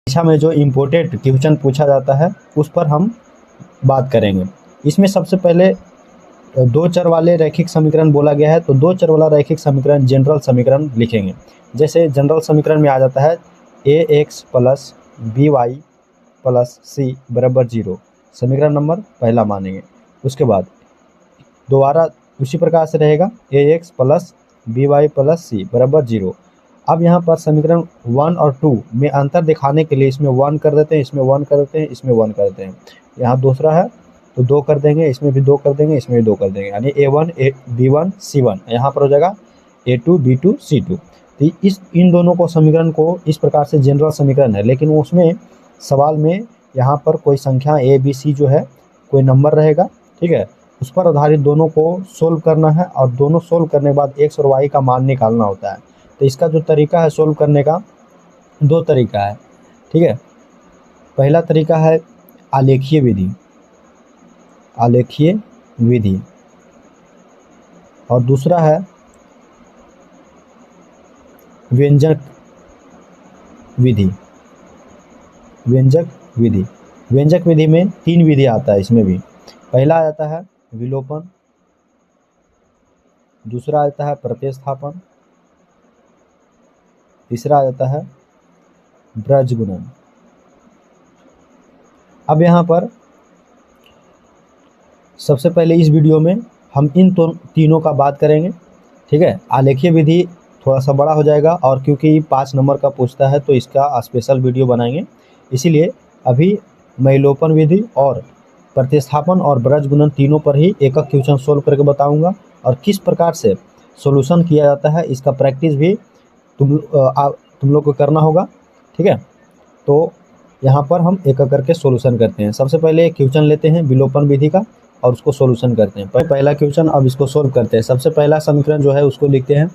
परीक्षा में जो इम्पोर्टेंट क्वेश्चन पूछा जाता है उस पर हम बात करेंगे। इसमें सबसे पहले दो चर वाले रैखिक समीकरण बोला गया है, तो दो चर वाला रैखिक समीकरण जनरल समीकरण लिखेंगे। जैसे जनरल समीकरण में आ जाता है ax plus B Y plus C बराबर 0, समीकरण नंबर पहला मानेंगे। उसके बाद दोबारा उसी प्रकार से रहेगा ax plus B Y plus C बराबर 0। अब यहाँ पर समीकरण 1 और 2 में अंतर दिखाने के लिए इसमें 1 कर देते हैं, इसमें 1 कर देते हैं, इसमें 1 कर देते हैं। यहाँ दूसरा है तो 2 कर देंगे, इसमें भी 2 कर देंगे, इसमें भी 2 कर देंगे, यानी a1 b1 c1 यहाँ पर हो जाएगा a2 b2 c2। तो इन दोनों को समीकरण को इस प्रकार से जनरल समीकरण है, लेकिन उसमें सवाल में यहाँ पर कोई संख्या a b c जो है कोई नंबर रहेगा, ठीक है, उस पर आधारित दोनों को सोल्व करना है और दोनों सोल्व करने के बाद x और y का मान निकालना होता है। तो इसका जो तरीका है सोल्व करने का, दो तरीका है, ठीक है। पहला तरीका है आलेखीय विधि, आलेखीय विधि, और दूसरा है व्यंजक विधि। व्यंजक विधि, व्यंजक विधि में 3 विधि आता है इसमें भी। पहला आ जाता है विलोपन, दूसरा आ जाता है प्रतिस्थापन, तीसरा आ जाता है ब्रजगुणन। अब यहाँ पर सबसे पहले इस वीडियो में हम इन तीनों का बात करेंगे, ठीक है। आलेखीय विधि थोड़ा सा बड़ा हो जाएगा और क्योंकि 5 नंबर का पूछता है तो इसका स्पेशल वीडियो बनाएंगे, इसीलिए अभी मैं विलोपन विधि और प्रतिस्थापन और ब्रजगुणन तीनों पर ही एक एक क्वेश्चन सोल्व करके बताऊंगा और किस प्रकार से सॉल्यूशन किया जाता है इसका प्रैक्टिस भी तुम लोग को करना होगा, ठीक है। तो यहाँ पर हम एक एक करके सॉल्यूशन करते हैं। सबसे पहले एक क्वेश्चन लेते हैं विलोपन विधि का और उसको सॉल्यूशन करते हैं। पहला क्वेश्चन, अब इसको सोल्व करते हैं। सबसे पहला समीकरण जो है उसको लिखते हैं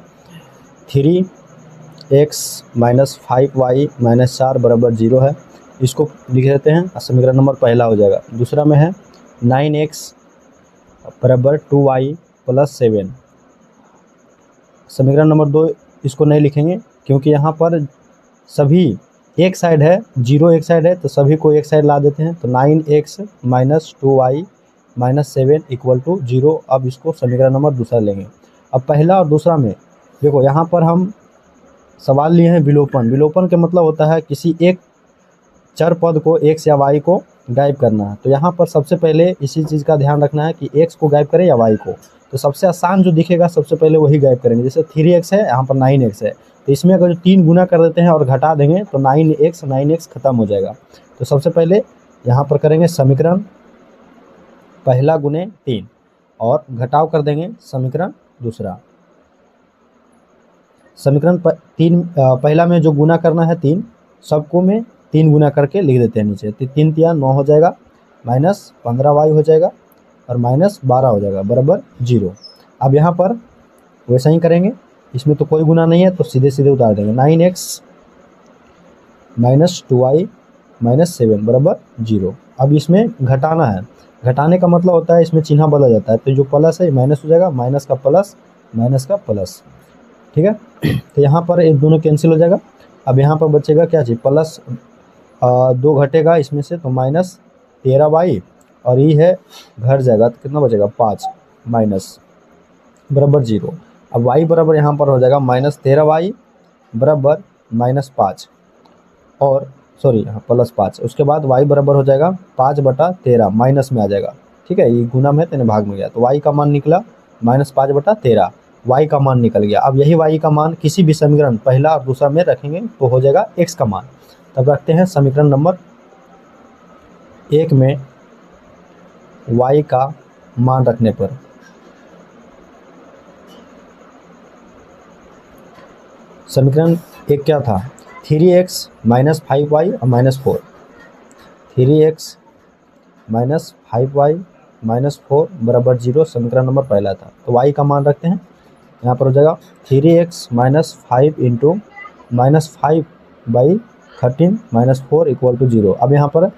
3x माइनस 5y माइनस 4 बराबर 0 है, इसको लिख देते हैं, समीकरण नंबर पहला हो जाएगा। दूसरा में है 9x बराबर 2y प्लस 7, समीकरण नंबर 2 इसको नहीं लिखेंगे क्योंकि यहाँ पर सभी एक साइड है, 0 एक साइड है तो सभी को एक साइड ला देते हैं। तो 9x minus 2y minus 7 equal to 0। अब इसको समीकरण नंबर दूसरा लेंगे। अब पहला और दूसरा में देखो, यहाँ पर हम सवाल लिए हैं विलोपन। विलोपन का मतलब होता है किसी एक चर पद को x या y को गायब करना है। तो यहाँ पर सबसे पहले इसी चीज़ का ध्यान रखना है कि x को गायब करें या y को। तो सबसे आसान जो दिखेगा सबसे पहले वही गायब करेंगे। जैसे 3x है, यहाँ पर 9x है, तो इसमें अगर जो 3 गुना कर देते हैं और घटा देंगे तो 9x खत्म हो जाएगा। तो सबसे पहले यहाँ पर करेंगे समीकरण पहला गुने 3 और घटाव कर देंगे समीकरण दूसरा। समीकरण 3 पहला में जो गुना करना है 3, सबको में 3 गुना करके लिख देते हैं नीचे। तो 3 तिया 9 हो जाएगा, माइनस 15y हो जाएगा और माइनस 12 हो जाएगा बराबर 0। अब यहाँ पर वैसा ही करेंगे, इसमें तो कोई गुना नहीं है तो सीधे सीधे उतार देंगे। 9x माइनस 2y माइनस 7 बराबर 0। अब इसमें घटाना है, घटाने का मतलब होता है इसमें चिन्ह बदल जाता है, तो जो प्लस है माइनस हो जाएगा, माइनस का प्लस, ठीक है। तो यहाँ पर एक दोनों कैंसिल हो जाएगा। अब यहाँ पर बचेगा क्या चीज़, प्लस 2 घटेगा इसमें से तो माइनस 13y और ये है घट जाएगा तो कितना बचेगा 5 माइनस बराबर 0। अब y बराबर यहाँ पर हो जाएगा माइनस 13y बराबर माइनस 5 और सॉरी यहाँ प्लस 5। उसके बाद y बराबर हो जाएगा 5/13 माइनस में आ जाएगा, ठीक है, ये गुना में तेने भाग में गया तो y का मान निकला माइनस 5/13, y का मान निकल गया। अब यही y का मान किसी भी समीकरण पहला और दूसरा में रखेंगे तो हो जाएगा x का मान। तब रखते हैं समीकरण नंबर 1 में y का मान रखने पर समीकरण 1 क्या था, 3x माइनस 5y और minus 4, 3x minus 5y minus 4 बराबर 0 समीकरण नंबर पहला था। तो y का मान रखते हैं, यहाँ पर हो जाएगा 3x minus 5 into minus 5/13 minus 4 equal to 0। अब यहाँ पर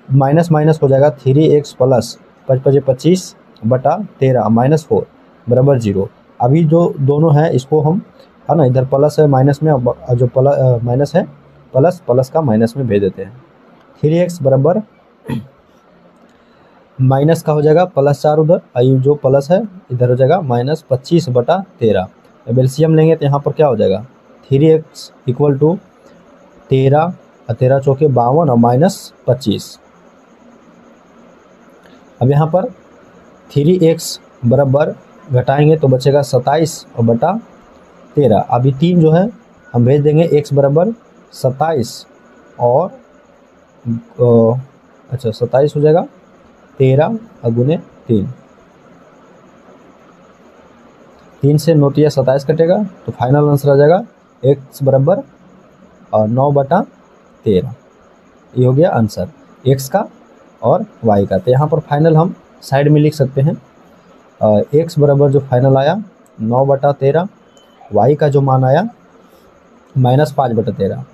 माइनस माइनस हो जाएगा, 3x प्लस 25/13 माइनस 4 बराबर 0। अभी जो दोनों है इसको हम, है ना, इधर प्लस है माइनस में, जो माइनस है प्लस प्लस का माइनस में भेज देते हैं। 3x बराबर माइनस का हो जाएगा +4 उधर, आई जो प्लस है इधर हो जाएगा -25/13। अब एलसीएम लेंगे तो यहाँ पर क्या हो जाएगा 3x इक्वल टू 13 और 13 चौके 52 और -25। अब यहाँ पर 3x बराबर घटाएंगे तो बचेगा 27/13। अभी 3 जो है हम भेज देंगे, x बराबर 27 और अच्छा 27 हो जाएगा 13 गुने 3, 3 से नोटिया 27 कटेगा तो फाइनल आंसर आ जाएगा x बराबर 9/13। ये हो गया आंसर x का और y का। तो यहाँ पर फाइनल हम साइड में लिख सकते हैं, x बराबर जो फाइनल आया 9/13, y का जो मान आया -5/13।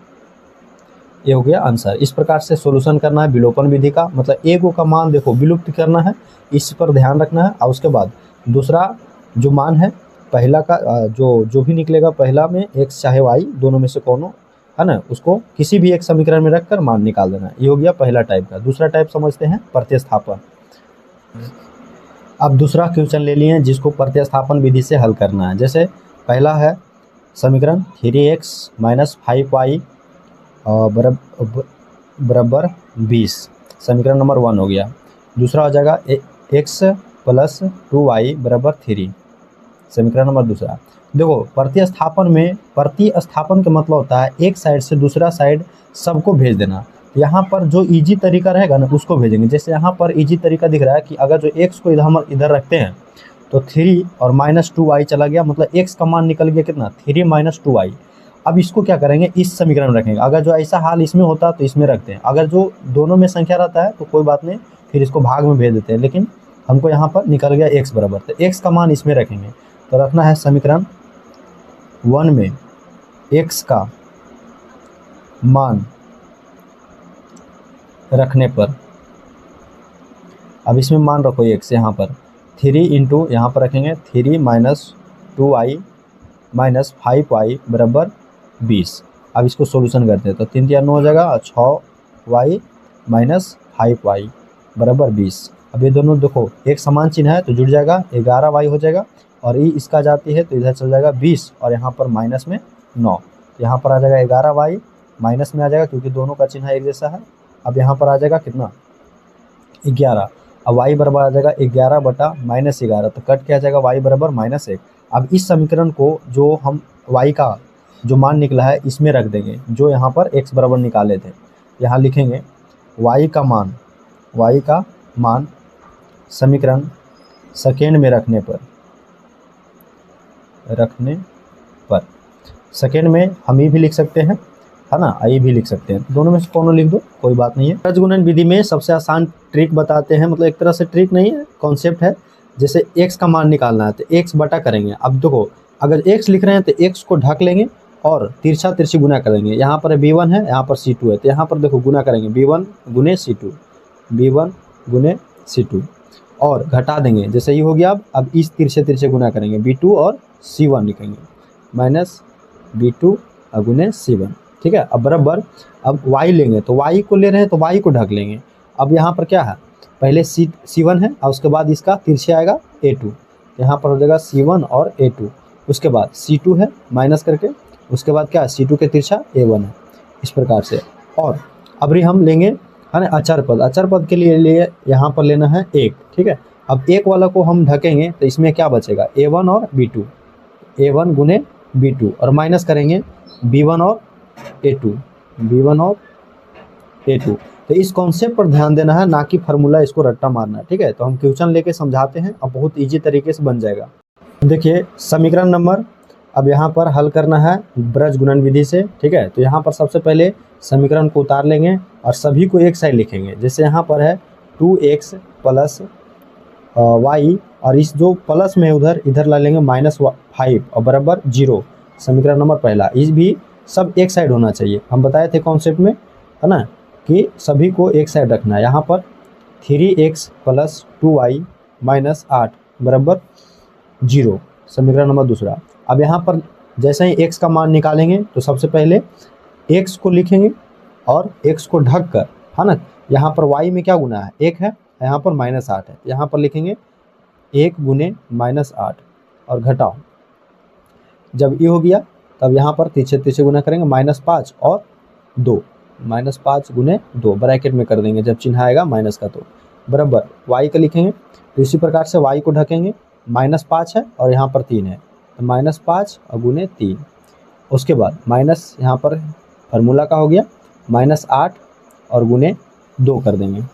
ये हो गया आंसर। इस प्रकार से सॉल्यूशन करना है विलोपन विधि का, मतलब एक का मान देखो विलुप्त करना है, इस पर ध्यान रखना है। और उसके बाद दूसरा जो मान है पहला का जो भी निकलेगा पहला में x चाहे y दोनों में से कोनो है ना, उसको किसी भी एक समीकरण में रखकर मान निकाल देना। ये हो गया पहला टाइप का। दूसरा टाइप समझते हैं प्रतिस्थापन। अब दूसरा क्वेश्चन ले लिए जिसको प्रतिस्थापन विधि से हल करना है। जैसे पहला है समीकरण 3x - 5y बराबर 20, समीकरण नंबर 1 हो गया। दूसरा हो जाएगा x + 2y बराबर 3, समीकरण नंबर दूसरा। देखो प्रतिस्थापन का मतलब होता है एक साइड से दूसरा साइड सबको भेज देना। यहाँ पर जो इजी तरीका रहेगा ना उसको भेजेंगे। जैसे यहाँ पर इजी तरीका दिख रहा है कि अगर जो x को इधर रखते हैं तो 3 और -2y चला गया, मतलब x का मान निकल गया कितना 3 - 2y। अब इसको क्या करेंगे इस समीकरण में रखेंगे। अगर जो ऐसा हाल इसमें होता तो इसमें रखते हैं, अगर जो दोनों में संख्या रहता है तो कोई बात नहीं, फिर इसको भाग में भेज देते हैं। लेकिन हमको यहाँ पर निकल गया x बराबर, तो x का मान इसमें रखेंगे। तो रखना है समीकरण 1 में x का मान रखने पर, अब इसमें मान रखो x यहाँ पर 3 इंटू यहाँ पर रखेंगे 3 - 2y - 5y बराबर 20। अब इसको सॉल्यूशन करते हैं तो 3 × 9 हो जाएगा और 6y - 5y बराबर 20। अब ये दोनों देखो एक समान चिन्ह है तो जुड़ जाएगा, 11y हो जाएगा और ये इसका जाती है तो इधर चल जाएगा 20 और यहाँ पर माइनस में 9, तो यहाँ पर आ जाएगा 11y, माइनस में आ जाएगा क्योंकि दोनों का चिन्ह एक जैसा है। अब यहाँ पर आ जाएगा कितना 11, अब y बराबर आ जाएगा 11/-11, तो कट के आ जाएगा y बराबर -1। अब इस समीकरण को जो हम y का जो मान निकला है इसमें रख देंगे, जो यहाँ पर x बराबर निकाले थे। यहाँ लिखेंगे y का मान समीकरण सेकेंड में रखने पर सेकेंड में हम ये भी लिख सकते हैं है ना, ये भी लिख सकते हैं, दोनों में से कोनो लिख दो कोई बात नहीं है। बीजगुणन विधि में सबसे आसान ट्रिक बताते हैं, मतलब एक तरह से ट्रिक नहीं है कॉन्सेप्ट है। जैसे x का मान निकालना है तो x बटा करेंगे। अब देखो अगर x लिख रहे हैं तो x को ढक लेंगे और तिरछा तिरछी गुना करेंगे। यहाँ पर b1 है, यहाँ पर c2 है, तो यहाँ पर देखो गुना करेंगे b1 गुने c2 और घटा देंगे। जैसे ये हो गया, अब इस तिरछे तिरछे गुना करेंगे b2 और c1 लिखेंगे -b2 गुने c1, ठीक है। अब बराबर अब y लेंगे तो y को ले रहे हैं तो y को ढक लेंगे। अब यहाँ पर क्या है पहले c1 है और उसके बाद इसका तिरछे आएगा a2, यहाँ पर हो जाएगा c1 और a2, उसके बाद c2 है माइनस करके, उसके बाद क्या है c2 के तिरछा a1 है, इस प्रकार से। और अब हम लेंगे है ना अचर पद के लिए यहाँ पर लेना है 1, ठीक है। अब 1 वाला को हम ढकेंगे तो इसमें क्या बचेगा a1 और b2, a1 गुने b2 और माइनस करेंगे b1 और a2। तो इस कॉन्सेप्ट पर ध्यान देना है, ना कि फार्मूला इसको रट्टा मारना है, ठीक है। तो हम क्वेश्चन लेके समझाते हैं, अब बहुत इजी तरीके से बन जाएगा। देखिए समीकरण नंबर अब यहाँ पर हल करना है बीजगुणन विधि से, ठीक है। तो यहाँ पर सबसे पहले समीकरण को उतार लेंगे और सभी को एक साइड लिखेंगे। जैसे यहाँ पर है 2x + y और इस जो प्लस में इधर ला लेंगे -5 और बराबर 0, समीकरण नंबर पहला। इस भी सब एक साइड होना चाहिए, हम बताए थे कॉन्सेप्ट में है ना कि सभी को एक साइड रखना है। यहाँ पर 3x + 2y - 8 बराबर 0, समीकरण नंबर दूसरा। अब यहाँ पर जैसे ही x का मान निकालेंगे तो सबसे पहले x को लिखेंगे और x को ढक कर, है ना, यहाँ पर y में क्या गुना है, 1 है, यहाँ पर -8 है, यहाँ पर लिखेंगे 1 गुने -8 और घटाओ। जब ये हो गया तब यहाँ पर तीसरे गुना करेंगे, -5 और 2, -5 गुने 2 ब्रैकेट में कर देंगे जब चिन्ह आएगा माइनस का, तो बराबर y का लिखेंगे। तो इसी प्रकार से y को ढकेंगे, -5 है और यहाँ पर 3 है, तो -5 और गुने 3। उसके बाद माइनस यहाँ पर फार्मूला का हो गया, -8 और गुने 2 कर देंगे,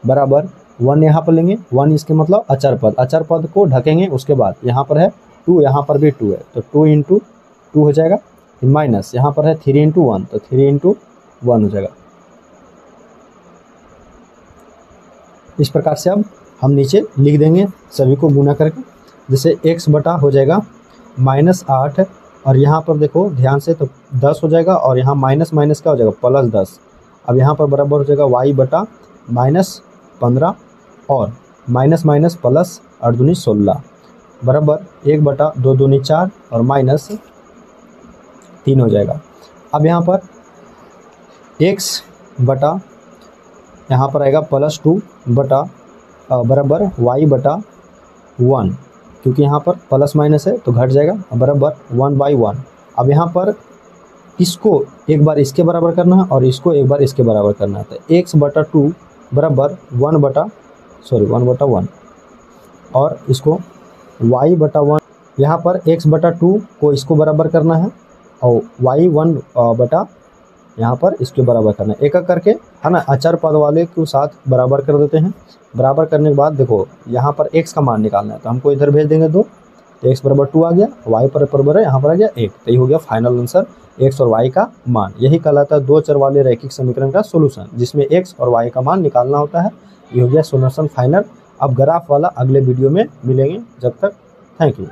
बराबर 1 यहाँ पर लेंगे, 1 इसके मतलब अचर पद को ढकेंगे। उसके बाद यहाँ पर है 2, यहाँ पर भी 2 है, तो 2 × 2 हो जाएगा, माइनस यहाँ पर है 3 × 1, तो 3 × 1 हो जाएगा। इस प्रकार से अब हम नीचे लिख देंगे सभी को गुना करके, जैसे x बटा हो जाएगा -8 और यहाँ पर देखो ध्यान से, तो 10 हो जाएगा और यहाँ माइनस क्या हो जाएगा, +10। अब यहाँ पर बराबर हो जाएगा y बटा -15 और माइनस प्लस 8 दूनी 16, बराबर 1 बटा 2 दूनी 4 और -3 हो जाएगा। अब यहाँ पर x बटा यहाँ पर आएगा +2 बटा बराबर y बटा 1, क्योंकि यहाँ पर प्लस माइनस है तो घट जाएगा, बराबर 1/1। अब यहाँ पर इसको एक बार इसके बराबर करना है और इसको एक बार इसके बराबर करना है, तो x बटा 2 बराबर 1/1 और इसको y बटा 1, यहाँ पर x बटा 2 को इसको बराबर करना है और y 1 बटा यहाँ पर इसके बराबर करना है, एक करके, है ना, अचर पद वाले के साथ बराबर कर देते हैं। बराबर करने के बाद देखो यहाँ पर x का मान निकालना है, तो हमको इधर भेज देंगे 2, तो x बराबर 2 आ गया, y पर बराबर है यहाँ पर आ गया 1, तो ये हो गया फाइनल आंसर x और y का मान। यही कहलाता है 2 चर वाले रैखिक समीकरण का सोल्यूशन, जिसमें x और y का मान निकालना होता है। ये हो गया सोल्यूशन फाइनल। अब ग्राफ वाला अगले वीडियो में मिलेंगे, जब तक थैंक यू।